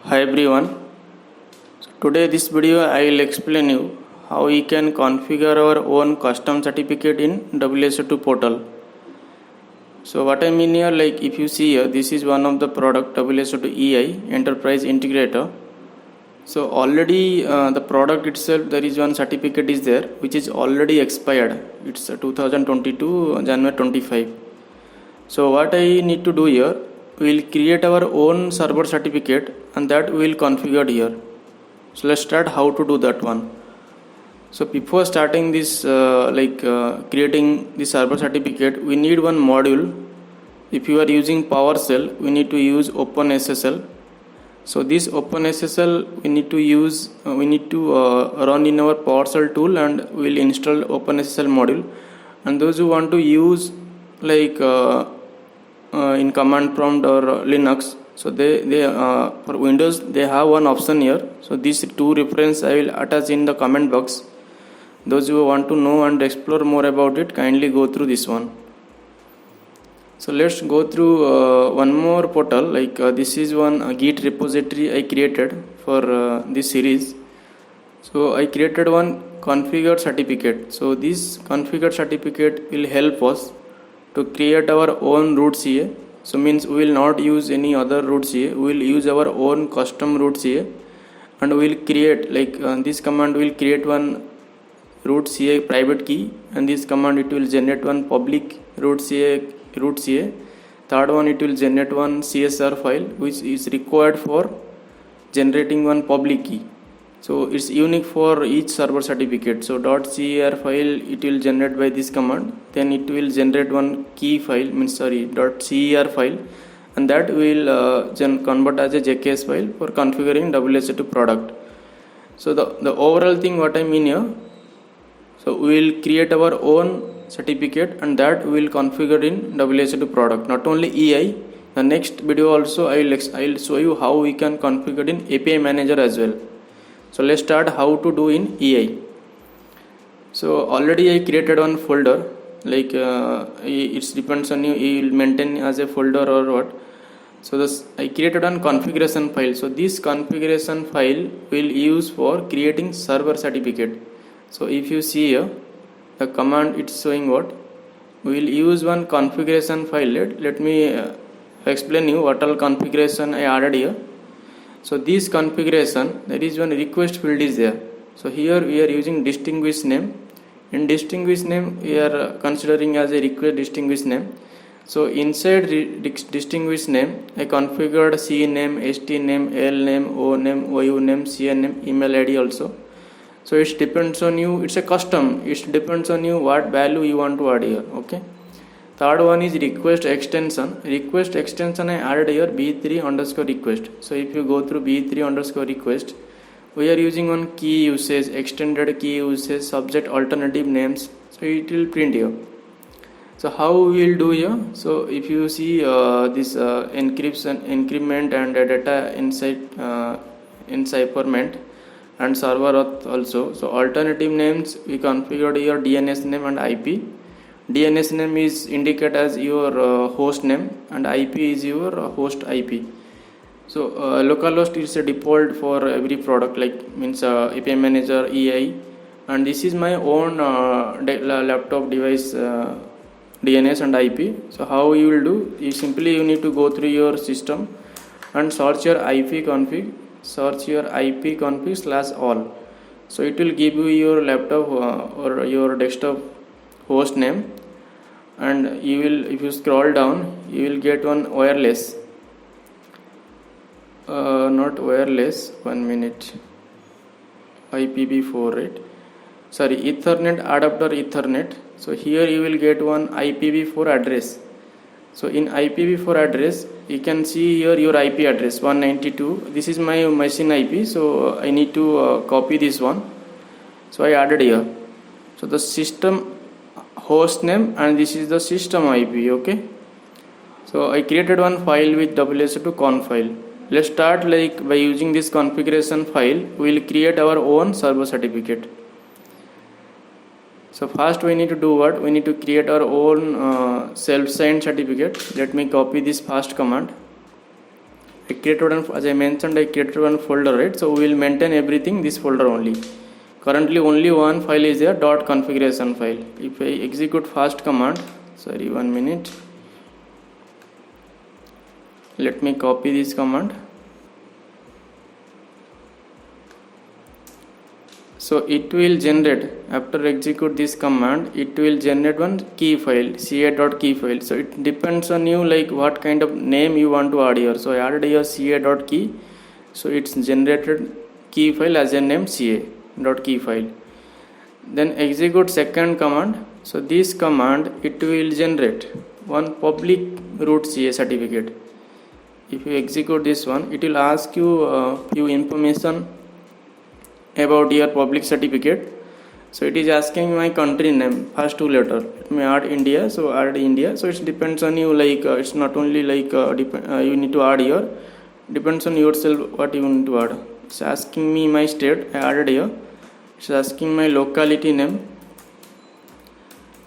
Hi everyone. Today this video I will explain you how we can configure our own custom certificate in WSO2 portal. So what I mean here, like if you see here, this is one of the product WSO2 EI Enterprise Integrator. So already the product itself, there is one certificate is there which is already expired. It's 2022 January 25. So what I need to do here, we will create our own server certificate and that we will configure here. So let's start how to do that one. So before starting this creating the server certificate, we need one module. If you are using PowerShell, we need to use OpenSSL. So this OpenSSL we need to run in our PowerShell tool, and we will install OpenSSL module. And those who want to use in command prompt or Linux, so they for Windows they have one option here. So these two reference I will attach in the comment box. Those who want to know and explore more about it, kindly go through this one. So let's go through one more portal. This is one Git repository I created for this series. So I created one configured certificate. So this configured certificate will help us to create our own root CA. So means we will not use any other root CA. We will use our own custom root CA, and we will create this command will create one root CA private key, and this command it will generate one public root CA. Third one, it will generate one CSR file which is required for generating one public key. So it's unique for each server certificate. So .cer file it will generate by this command. Then it will generate one key file, .cer file, and that will convert as a JKS file for configuring WSO2 product. So the overall thing what I mean here, so we will create our own certificate and that we will configure in WSO2 product. Not only EI, the next video also I will show you how we can configure in API manager as well. So let's start how to do in EI. So already I created one folder, it depends on you will maintain as a folder or what. So this I created one configuration file. So this configuration file will use for creating server certificate. So if you see here, the command it's showing what we will use one configuration file. Let me explain you what all configuration I added here. So this configuration, there is one request field is there. So here we are using distinguished name. In distinguished name we are considering as a request distinguished name. So inside distinguished name I configured C name, ST name, L name, O name, OU name, CN name, email ID also. So it depends on you, it's a custom, it depends on you what value you want to add here. Okay. Third one is request extension. Request extension I added here b3_request. So if you go through b3_request, we are using one key usage, extended key usage, subject alternative names. So it will print here. So how we will do here? So if you see this encryption, increment and data encipherment and server auth also. So alternative names we configured here DNS name and IP. DNS name is indicate as your host name and IP is your host IP. So localhost is a default for every product, API manager, EI, and this is my own laptop device DNS and IP. So how you will do? You need to go through your system and search your IP config. Search your IP config/all. So it will give you your laptop or your desktop host name, and you will, if you scroll down, you will get one wireless. Not wireless. 1 minute. IPv4, right? Sorry, Ethernet adapter Ethernet. So here you will get one IPv4 address. So in IPv4 address, you can see here your IP address 192. This is my machine IP, so I need to copy this one. So I added here. So the system host name and this is the system IP. Okay. So I created one file with WSO2 conf file. Let's start by using this configuration file. We will create our own server certificate. So first we need to do what? We need to create our own self-signed certificate. Let me copy this first command I created one, as I mentioned, I created one folder, right? So we will maintain everything this folder only. Currently only one file is there, dot configuration file. If I execute fast command, sorry, 1 minute, let me copy this command. So it will generate, after execute this command, it will generate one key file, ca.key file. So it depends on you, like what kind of name you want to add here. So I added here ca.key, so it's generated key file as a name ca.key file. Then execute second command. So this command, it will generate one public root ca certificate. If you execute this one, it will ask you few information about your public certificate. So it is asking my country name, first two letter. Let me add India, so add India. So it depends on you, like it's not only like you need to add here, depends on yourself what you need to add. It's asking me my state, I added here. It's asking my locality name,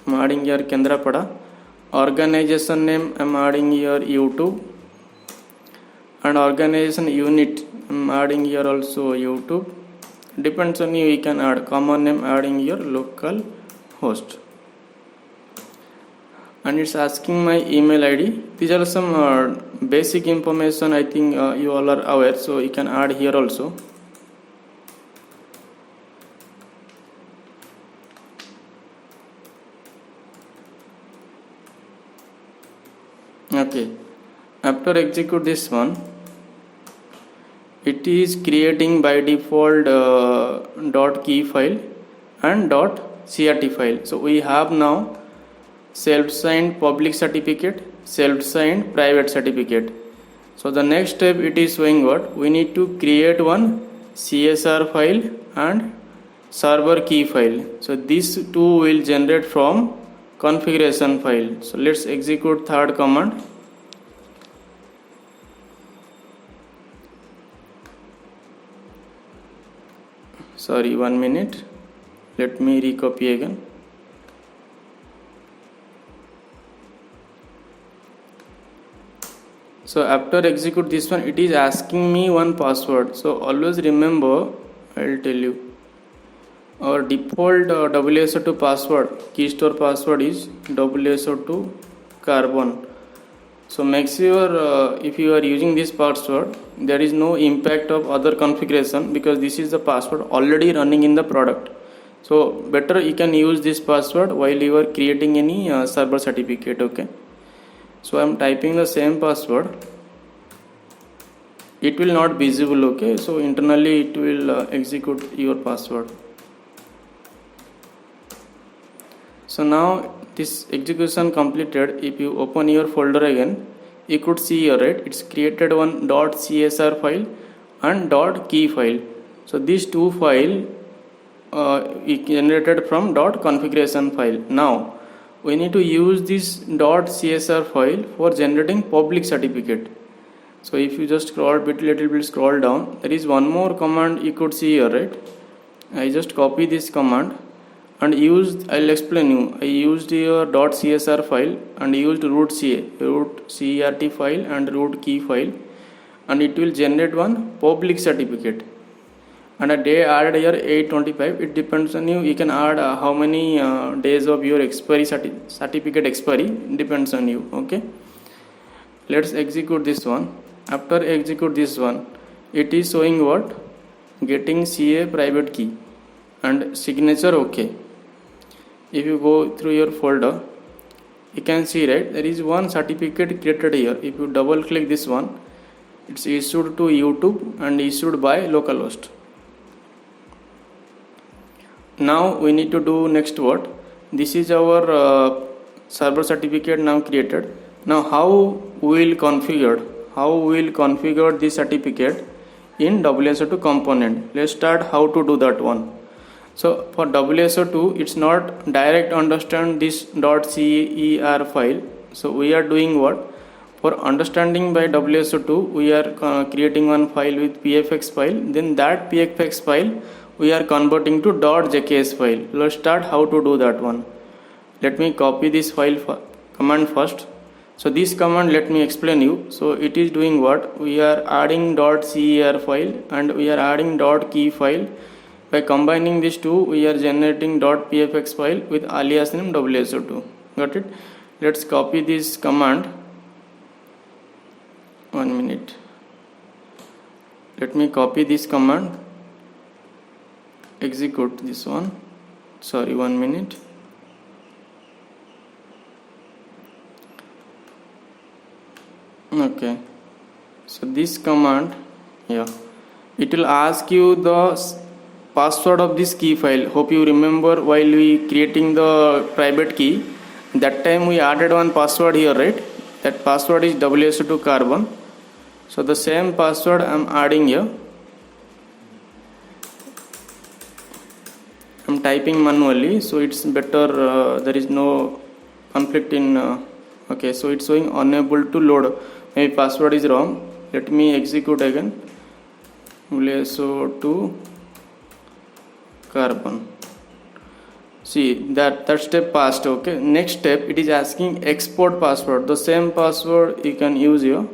I'm adding here Kendrapada. Organization name, I'm adding here YouTube. And organization unit, I'm adding here also YouTube. Depends on you can add common name, adding your local host. And it's asking my email ID. These are some basic information, I think you all are aware, so you can add here also. Okay, after execute this one, it is creating by default dot key file and dot crt file. So we have now self-signed public certificate, self-signed private certificate. So the next step, it is showing what we need to create one csr file and server key file. So these two will generate from configuration file. So let's execute third command. Sorry, 1 minute, let me recopy again. So after execute this one, it is asking me one password. So always remember, I'll tell you, our default WSO2 password, key store password is WSO2 carbon. So make sure if you are using this password, there is no impact of other configuration, because this is the password already running in the product. So better you can use this password while you are creating any server certificate. Okay, so I am typing the same password. It will not be visible. Okay, so internally it will execute your password. So now this execution completed. If you open your folder again, you could see here, right, it's created one .csr file and .key file. So these two files generated from .configuration file. Now we need to use this .csr file for generating public certificate. So if you just scroll little bit scroll down, there is one more command you could see here, right? I just copy this command and used, I'll explain you. I used your .csr file and used root crt file and root key file, and it will generate one public certificate. And a day added here 825. It depends on you. You can add how many days of your expiry certificate expiry, depends on you. Okay, let's execute this one. After execute this one, it is showing what, getting CA private key and signature. Okay, if you go through your folder, you can see, right, there is one certificate created here. If you double click this one, it's issued to YouTube and issued by localhost. Now we need to do next what, this is our server certificate now created. Now how we will configure this certificate in WSO2 component. Let's start how to do that one. So for WSO2, it's not direct understand this .cer file. So we are doing what, for understanding by WSO2, we are creating one file with PFX file. Then that PFX file we are converting to .jks file. Let's start how to do that one. Let me copy this file command first. So this command, let me explain you. So it is doing what? We are adding .cer file and we are adding .key file. By combining these two, we are generating .pfx file with alias name WSO2. Got it? Let's copy this command. 1 minute. Let me copy this command. Execute this one. Sorry, 1 minute. Okay, so this command, it will ask you the password of this key file. Hope you remember while we creating the private key, that time we added one password here, right? That password is WSO2 carbon. So the same password I am adding here. I am typing manually, so it's better. There is no conflict in. Okay, so it's showing unable to load. Maybe password is wrong. Let me execute again. WSO2 carbon. See that step passed. Okay, next step, it is asking export password. The same password you can use here.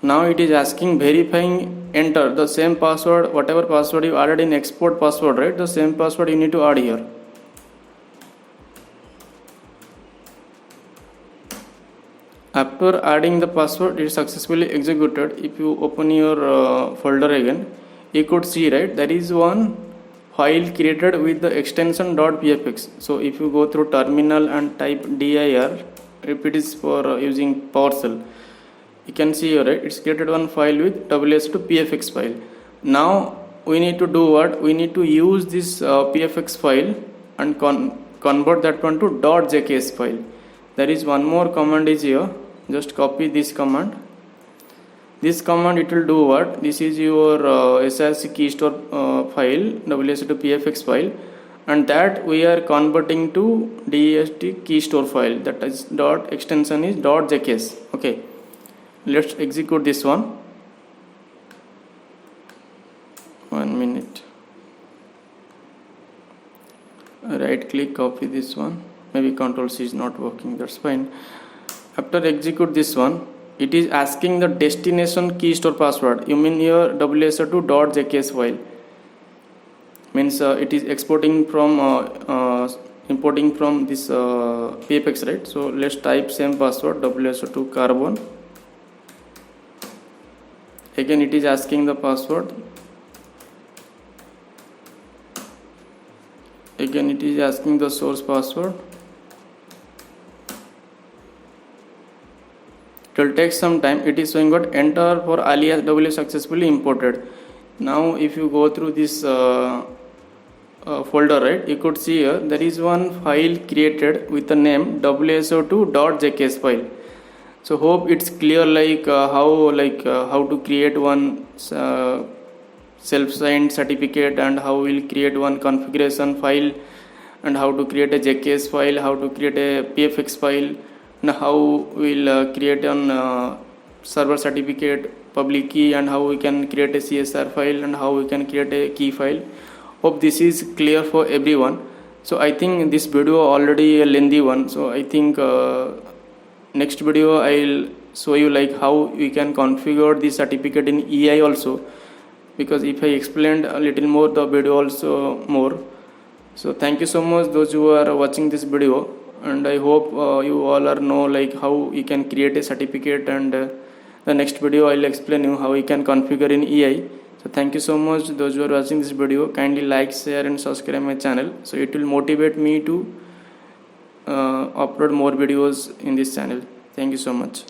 Now it is asking verifying, enter the same password, whatever password you added in export password, right? The same password you need to add here. After adding the password, it is successfully executed. If you open your folder again, you could see, right, there is one file created with the extension .pfx. So if you go through terminal and type dir, if it is for using PowerShell, you can see here, right, it's created one file with WS2 PFX file. Now we need to do what? We need to use this PFX file and convert that one to .jks file. There is one more command is here. Just copy this command. This command, it will do what? This is your SRC key store file, WSO2 PFX file, and that we are converting to DEST key store file. That is extension is .jks. Okay, let's execute this one. 1 minute. Right click, copy this one. Maybe Control C is not working. That's fine. After execute this one, it is asking the destination key store password. You mean your WSO2.jks file. Means it is exporting from importing from this PFX, right? So let's type same password, WSO2 carbon. Again it is asking the password. Again it is asking the source password. It will take some time. It is showing what? Enter for alias WS successfully imported. Now if you go through this folder, right, you could see here there is one file created with the name WSO2.jks file. So hope it's clear, like how to create one self-signed certificate, and how we'll create one configuration file, and how to create a JKS file, how to create a PFX file, and how we'll create an server certificate public key, and how we can create a CSR file, and how we can create a key file. Hope this is clear for everyone. So I think this video already a lengthy one, so I think next video I'll show you like how we can configure the certificate in EI also, because if I explained a little more, the video also more. So thank you so much those who are watching this video, and I hope you all are know like how you can create a certificate, and the next video I'll explain you how you can configure in EI. So thank you so much those who are watching this video. Kindly like, share and subscribe my channel, so it will motivate me to upload more videos in this channel. Thank you so much.